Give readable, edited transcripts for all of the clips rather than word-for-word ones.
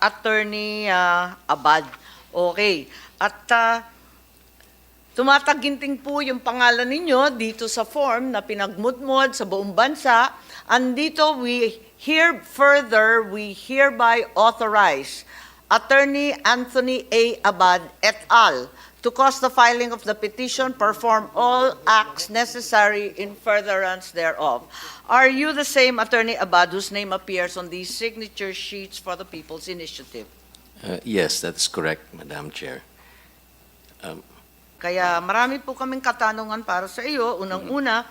Attorney Abad. Okay. At tumataginting po yung pangalan ninyo dito sa form na pinagmudmod sa buong bansa. Andito, we hereby authorize Attorney Anthony A. Abad et al. To cause the filing of the petition, perform all acts necessary in furtherance thereof. Are you the same Attorney Abad whose name appears on these signature sheets for the People's Initiative? Yes, that's correct, Madam Chair. Kaya marami po kaming katanungan para sa iyo. Unang-una,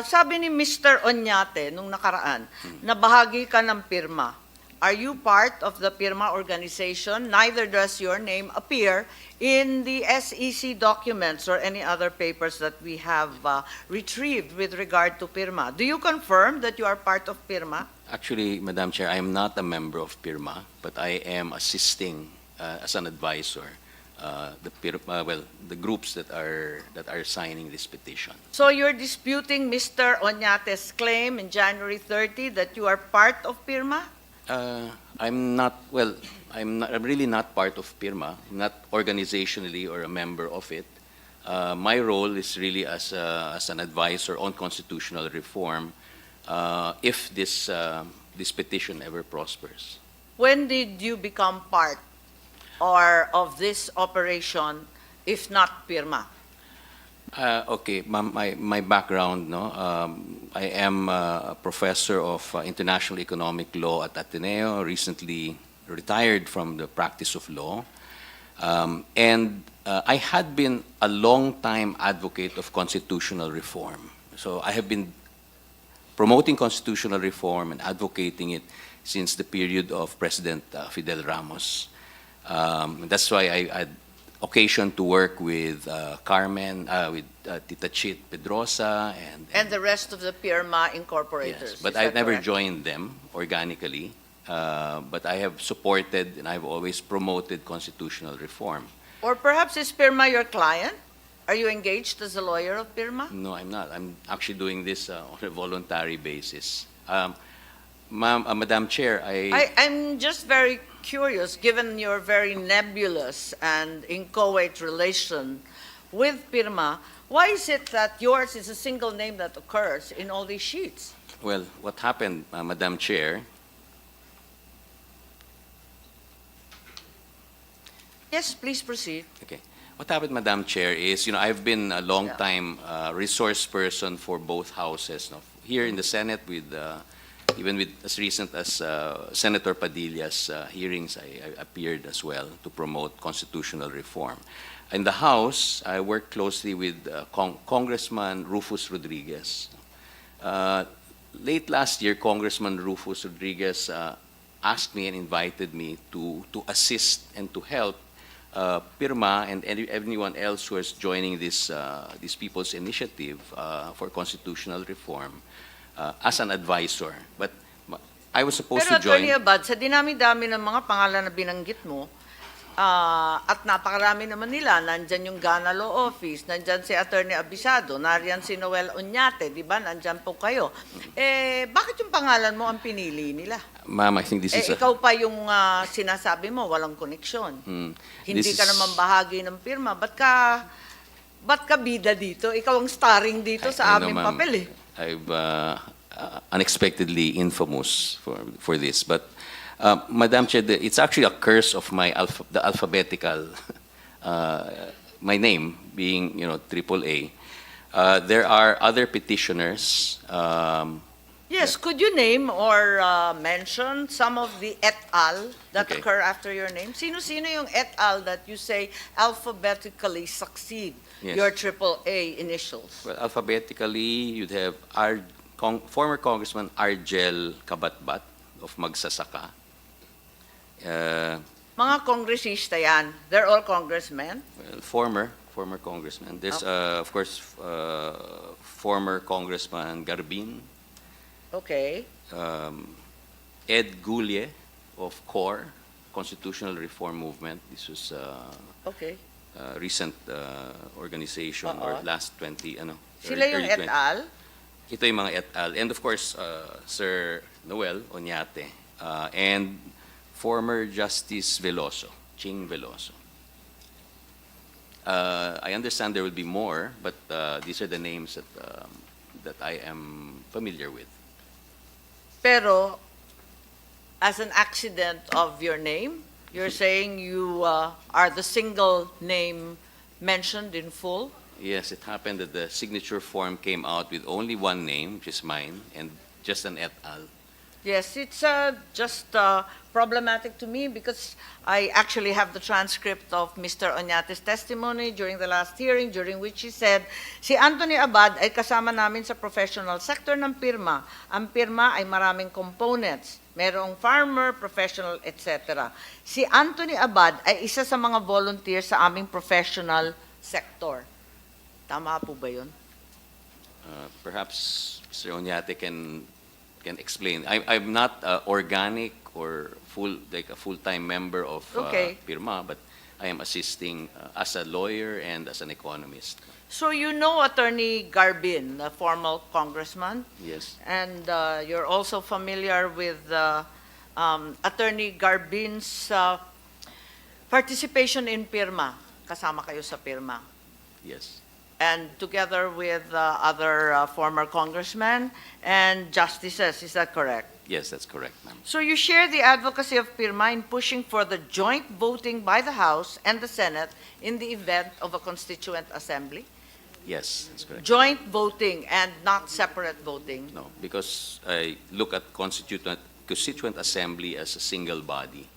sabi ni Mr. Oñate nung nakaraan, na bahagi ka ng PIRMA. Are you part of the PIRMA organization? Neither does your name appear in the SEC documents or any other papers that we have retrieved with regard to PIRMA. Do you confirm that you are part of PIRMA? Actually, Madam Chair, I am not a member of PIRMA, but I am assisting as an advisor the groups that are signing this petition. So you're disputing Mr. Oñate's claim in January 30 that you are part of PIRMA? I'm really not part of PIRMA, not organizationally or a member of it. My role is really as an advisor on constitutional reform if this petition ever prospers. When did you become part of this operation, if not PIRMA? Okay, my background, no, I am a professor of international economic law at Ateneo, recently retired from the practice of law, and I had been a long-time advocate of constitutional reform. So I have been promoting constitutional reform and advocating it since the period of President Fidel Ramos. That's why I had occasion to work with Carmen, with Tita Chit Pedrosa, And the rest of the PIRMA incorporators. yes, but Is I've that never correct? joined them organically. But I have supported and I've always promoted constitutional reform. Or perhaps is PIRMA your client? Are you engaged as a lawyer of PIRMA? No, I'm not. I'm actually doing this on a voluntary basis. Madam Chair, I'm just very curious, given your very nebulous and inchoate relation with PIRMA, why is it that yours is a single name that occurs in all these sheets? well, what happened, Madam Chair? Yes, please proceed. Okay. What happened, Madam Chair, is, I've been a long-time resource person for both houses. No? Here in the Senate, even with as recent as Senator Padilla's hearings, I appeared as well to promote constitutional reform. In the House, I worked closely with Congressman Rufus Rodriguez. Late last year, Congressman Rufus Rodriguez asked me and invited me to assist and to help PIRMA and anyone else who is joining this People's Initiative for constitutional reform as an advisor. But I was supposed Pero to join. Attorney Abad, sa dinami-dami ng mga pangalan na binanggit mo, at napakarami naman nila, nandyan yung Ghana Law Office, nandyan si Attorney Abisado, nariyan si Noel Oñate, di ba? Nandyan po kayo. Bakit yung pangalan mo ang pinili nila? Ma'am, I think this is Ikaw pa yung sinasabi mo, walang koneksyon. Hindi This ka is- naman bahagi ng PIRMA. Ba't ka bida dito? Ikaw ang starring dito sa I know, aming ma'am. papel eh. I've unexpectedly infamous for this, but Madam Chair, it's actually a curse of the alphabetical, my name being AAA. There are other petitioners. Yes, could you name or mention some of the et al. That Okay. occur after your name? Sino-sino yung et al. That you say alphabetically succeed Yes. your AAA initials? Well, alphabetically, you'd have former Congressman Argel Kabatbat of Magsasaka. Mga kongresista yan. They're all congressmen. Well, former congressman. There's, of course, former Congressman Garbin, Okay. Ed Gulye of CORE, Constitutional Reform Movement. This was Okay. recent organization or last 20, Sila yung early et 20. al. Ito yung mga et al. And of course, Sir Noel Oñate. And Former Justice Veloso, Ching Veloso. I understand there will be more, but these are the names that I am familiar with. Pero, as an accident of your name, you're saying you are the single name mentioned in full? Yes, it happened that the signature form came out with only one name, which is mine, and just an et al. Yes, it's just problematic to me because I actually have the transcript of Mr. Onyate's testimony during the last hearing, during which he said, si Anthony Abad ay kasama namin sa professional sector ng PIRMA. Ang PIRMA ay maraming components. Merong farmer, professional, etc. Si Anthony Abad ay isa sa mga volunteers sa aming professional sector. Tama po ba yun? Perhaps Mr. Onyate can explain. I'm not organic or like a full-time member of Okay. PIRMA, but I am assisting as a lawyer and as an economist. So you know Attorney Garbin, the former congressman? Yes. And you're also familiar with Attorney Garbin's participation in PIRMA. Kasama kayo sa PIRMA. Yes. And together with other former congressmen and justices, is that correct? Yes, that's correct, ma'am. So you share the advocacy of PIRMA in pushing for the joint voting by the House and the Senate in the event of a constituent assembly? Yes, that's correct. Joint voting and not separate voting? No, because I look at constituent assembly as a single body.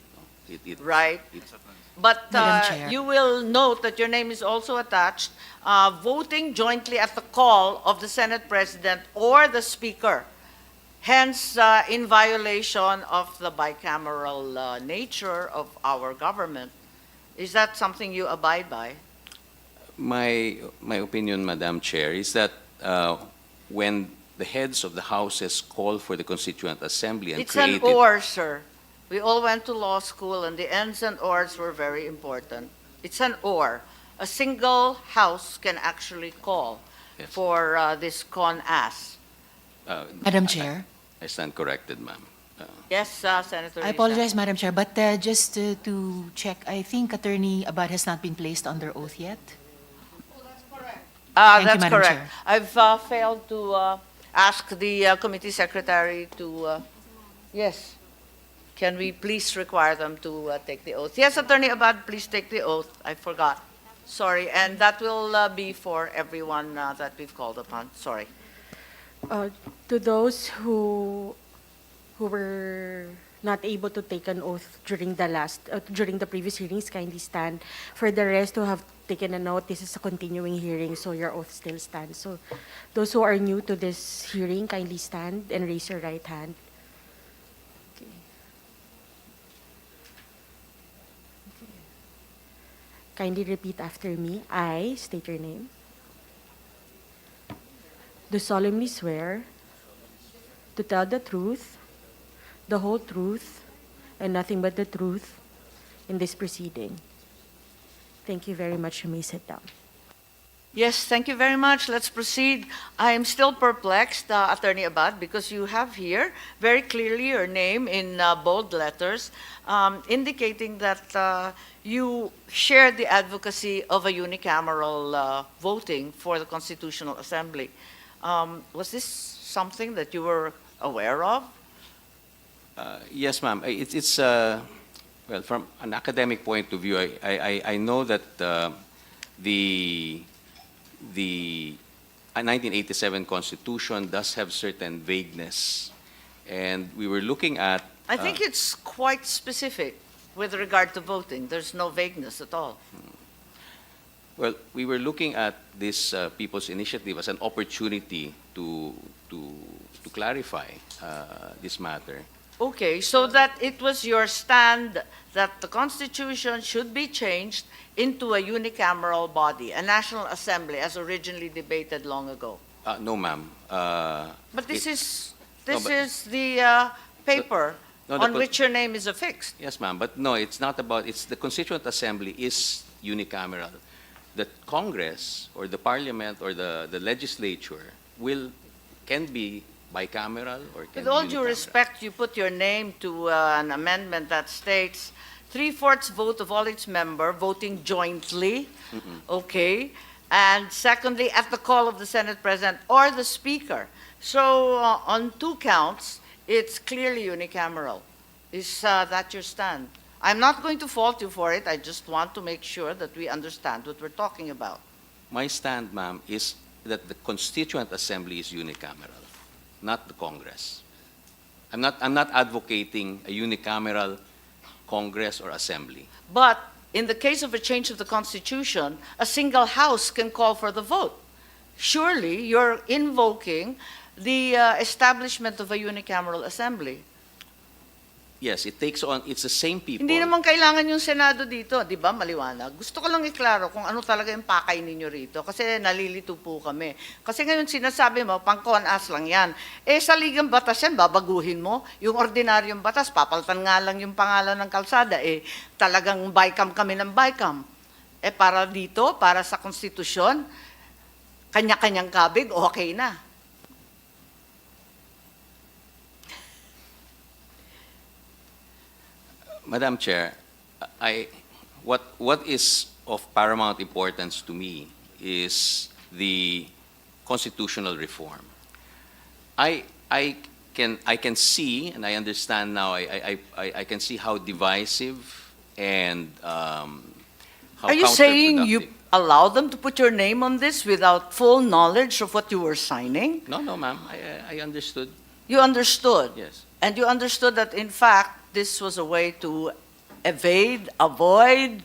Right. it- But Madam Chair. you will note that your name is also attached, voting jointly at the call of the Senate President or the Speaker, hence in violation of the bicameral nature of our government. Is that something you abide by? My opinion, Madam Chair, is that when the heads of the houses call for the constituent assembly and It's an created or, sir. We all went to law school, and the ends and ors were very important. It's an or. A single house can actually call Yes. for this con-ass. Madam Chair, I stand corrected, ma'am. Yes, Senator I Risa. apologize, Madam Chair, but just to check, I think Attorney Abad has not been placed under oath yet. Thank you, That's Madam correct. Chair. I've failed to ask the committee secretary to, yes, can we please require them to take the oath? Yes, Attorney Abad, please take the oath. I forgot. Sorry, and that will be for everyone that we've called upon. Sorry. To those who were not able to take an oath during the previous hearings, kindly stand. For the rest who have taken a note, this is a continuing hearing, so your oath still stands. So those who are new to this hearing, kindly stand and raise your right hand. Okay. Kindly repeat after me. I state your name. Do solemnly swear to tell the truth, the whole truth, and nothing but the truth in this proceeding. Thank you very much. You may sit down. Yes, thank you very much. Let's proceed. I am still perplexed, Attorney Abad, because you have here very clearly your name in bold letters, indicating that you share the advocacy of a unicameral voting for the Constitutional Assembly. Was this something that you were aware of? Yes, ma'am. It's well, from an academic point of view, I know that the 1987 Constitution does have certain vagueness, and we were looking at. I think it's quite specific with regard to voting. There's no vagueness at all. Well, we were looking at this People's Initiative as an opportunity to clarify this matter. Okay, so that it was your stand that the Constitution should be changed into a unicameral body, a National Assembly, as originally debated long ago. No, ma'am. But this it- is No, but- the paper No, the on con- which your name is affixed. Yes, ma'am, but no, it's not about, it's the Constituent Assembly is unicameral. The Congress or the Parliament or the legislature can be bicameral or can With be all due unicameral? respect, you put your name to an amendment that states 3/4 vote of all its members voting jointly, okay? And secondly, at the call of the Senate President or the Speaker. So on 2 counts, it's clearly unicameral. Is that your stand? I'm not going to fault you for it. I just want to make sure that we understand what we're talking about. My stand, ma'am, is that the Constituent Assembly is unicameral, not the Congress. I'm not advocating a unicameral Congress or Assembly. But in the case of a change of the Constitution, a single House can call for the vote. Surely you're invoking the establishment of a unicameral assembly. Yes, it's the same people. Hindi naman kailangan yung Senado dito, di ba, maliwanag? Gusto ko lang iklaro kung ano talaga yung pakay ninyo rito kasi nalilito po kami. Kasi ngayon sinasabi mo, pang-con-as lang yan. Eh sa ligang batas yan, babaguhin mo. Yung ordinaryong batas, papalitan nga lang yung pangalan ng kalsada. Eh talagang BICAM kami ng BICAM. Eh para dito, para sa konstitusyon, kanya-kanyang kabig, okay na. Madam Chair, what is of paramount importance to me is the constitutional reform. I can see, and I understand now, I can see how divisive and how Are you saying you counterproductive. allow them to put your name on this without full knowledge of what you were signing? No, ma'am, I understood, You understood? yes. And you understood that, in fact, this was a way to evade, avoid,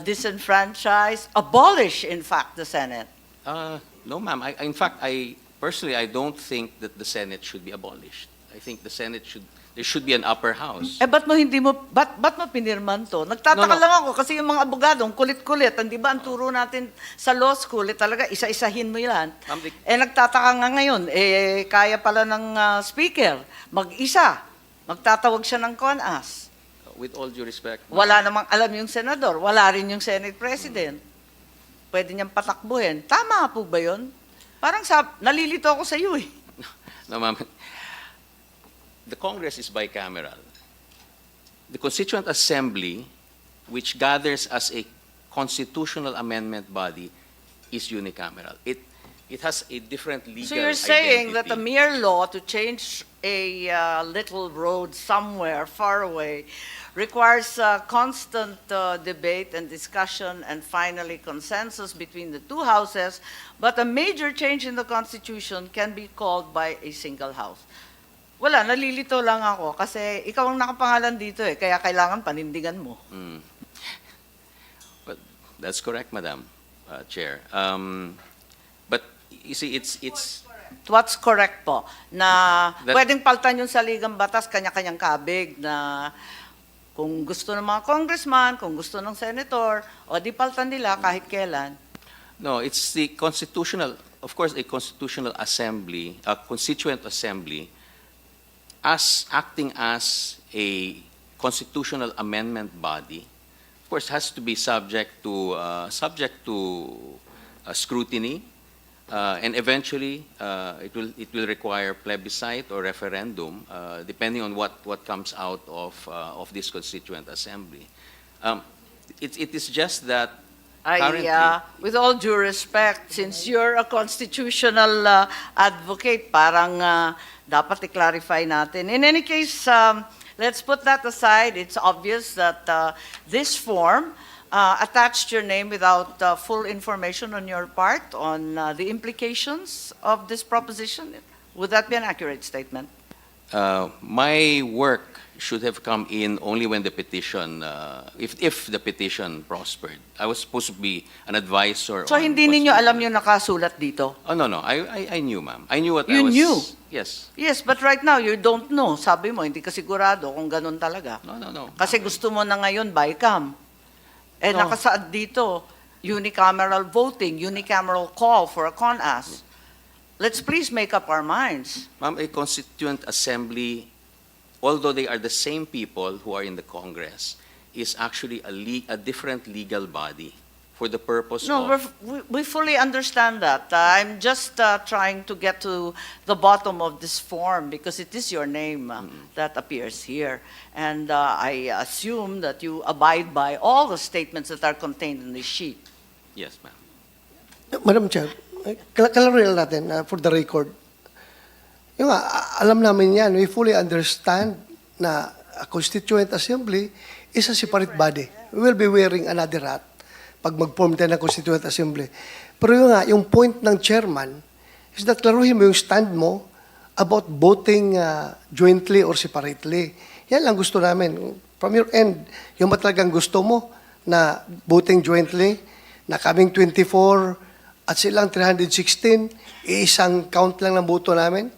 disenfranchise, abolish, in fact, the Senate. No, ma'am, in fact, personally, I don't think that the Senate should be abolished. I think there should be an upper house. Eh, ba't mo pinirman to? Nagtataka No. lang ako kasi yung mga abogadong kulit-kulit, hindi ba ang turo natin sa law school, talaga isa-isahin mo yan. Ma'am, Eh, nagtataka nga ngayon, eh, kaya pala ng speaker, mag-isa, magtatawag siya ng con-as. With all due respect, ma'am, Wala namang alam yung senador, wala rin yung Senate President. Pwede niyang patakbuhin. Tama po ba yun? Parang nalilito ako sa iyo eh. no, ma'am. The Congress is bicameral. The Constituent Assembly, which gathers as a constitutional amendment body, is unicameral. It has a different legal So you're saying that identity. a mere law to change a little road somewhere far away requires constant debate and discussion and finally consensus between the 2 houses, but a major change in the Constitution can be called by a single house. Wala, nalilito lang ako kasi ikaw ang nakapangalan dito eh, kaya kailangan panindigan mo. But that's correct, Madam Chair. But you see, it's What's correct po? Na That- pwedeng paltan yung saligang batas, kanya-kanyang kabig na kung gusto ng mga congressman, kung gusto ng senator, o di paltan nila kahit kailan. no, it's the constitutional, of course, a constitutional assembly, a constituent assembly, acting as a constitutional amendment body, of course, has to be subject to scrutiny, and eventually it will require plebiscite or referendum, depending on what comes out of this constituent assembly. It is just that currently, With all due respect, since you're a constitutional advocate, parang dapat i-clarify natin. In any case, let's put that aside. It's obvious that this form attached your name without full information on your part on the implications of this proposition. Would that be an accurate statement? my work should have come in only when the petition, if the petition prospered. I was supposed to be an advisor. So on hindi ninyo constitutional- alam yung nakasulat dito? Oh, no. I knew, ma'am. I knew what You I was. knew? Yes. Yes, but right now you don't know. Sabi mo, hindi ka sigurado kung ganun talaga. No. Kasi gusto mo na ngayon bycam. Eh No. nakasaad dito, unicameral voting, unicameral call for a con-as. Let's please make up our minds. Ma'am, a constituent assembly, although they are the same people who are in the Congress, is actually a different legal body for the purpose No, of... we fully understand that. I'm just trying to get to the bottom of this form because it is your name that appears here. And I assume that you abide by all the statements that are contained in this sheet. Yes, ma'am. Madam Chair, kalarin natin for the record. Yung alam namin yan, we fully understand na a constituent assembly is a separate body. We will be wearing another hat pag mag-form tayo ng constituent assembly. Pero yung point ng chairman is that klaruhin mo yung stand mo about voting jointly or separately. Yan lang gusto namin. From your end, yung ba talagang gusto mo na voting jointly, na kaming 24 at silang 316, isang count lang ng boto namin?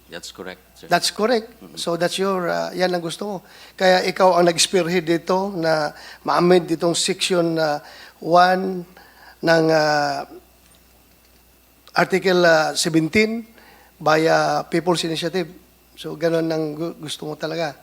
That's correct, sir. That's correct. So that's your, yan ang gusto mo. Kaya ikaw ang nag-spearhead dito na ma-amend ditong section 1 ng Article 17 by People's Initiative. So ganun ang gusto mo talaga.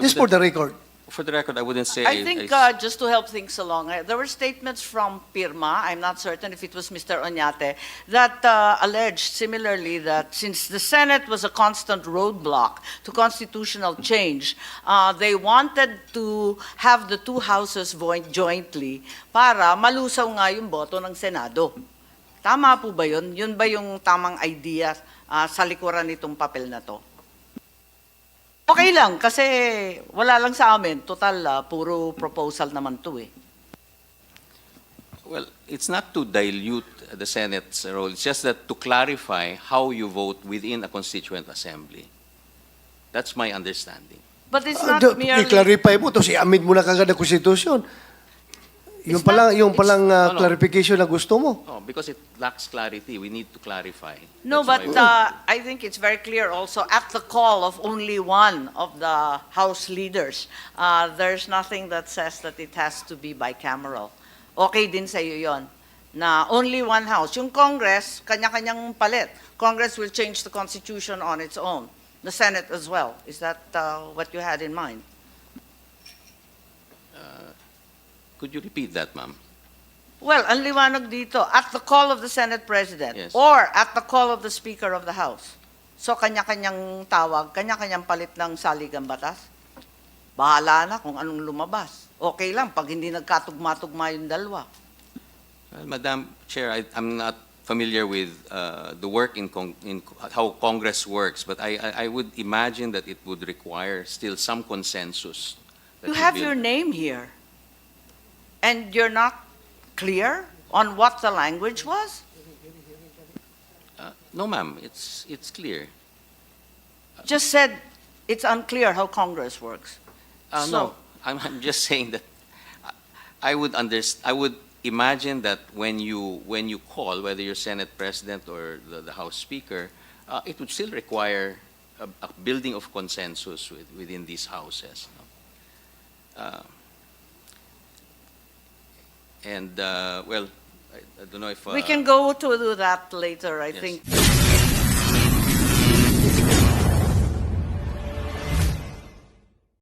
Just for the record. For the record, I wouldn't say... I think just to help things along, there were statements from PIRMA, I'm not certain if it was Mr. Oñate, that alleged similarly that since the Senate was a constant roadblock to constitutional change, they wanted to have the two houses vote jointly para malusaw nga yung boto ng Senado. Tama po ba yun? Yun ba yung tamang idea sa likuran nitong papel na to? Okay lang, kasi wala lang sa amin. Total, puro proposal naman to eh. Well, it's not to dilute the Senate's role. It's just that to clarify how you vote within a constituent assembly. That's my understanding. But it's not merely... I-clarify mo to, i-amend mo na kagad ang Constitution. Yung palang no. clarification na gusto mo. No, because it lacks clarity. We need to clarify. No, That's but why I think it's very clear also at the call of only one of the House leaders, there's nothing that says that it has to be bicameral. Okay din sa iyo yon na only one House. Yung Congress, kanya-kanyang palit. Congress will change the Constitution on its own. The Senate as well. Is that what you had in mind? Could you repeat that, ma'am? Well, ang liwanag dito, at the call of the Senate President Yes. or at the call of the Speaker of the House. So, kanya-kanyang tawag, kanya-kanyang palit ng saligang batas. Bahala na kung anong lumabas. Okay lang pag hindi nagkatugma-tugma yung dalawa. Well, Madam Chair, I'm not familiar with the work in how Congress works, but I would imagine that it would require still some consensus. You that would have be- your name here. And you're not clear on what the language was? No, ma'am. It's clear. Just said it's unclear how Congress works. No, I'm just saying that I would imagine that when you call, whether you're Senate President or the House Speaker, it would still require a building of consensus within these houses. No? Well, I don't know if... We can go to that later, I yes. think.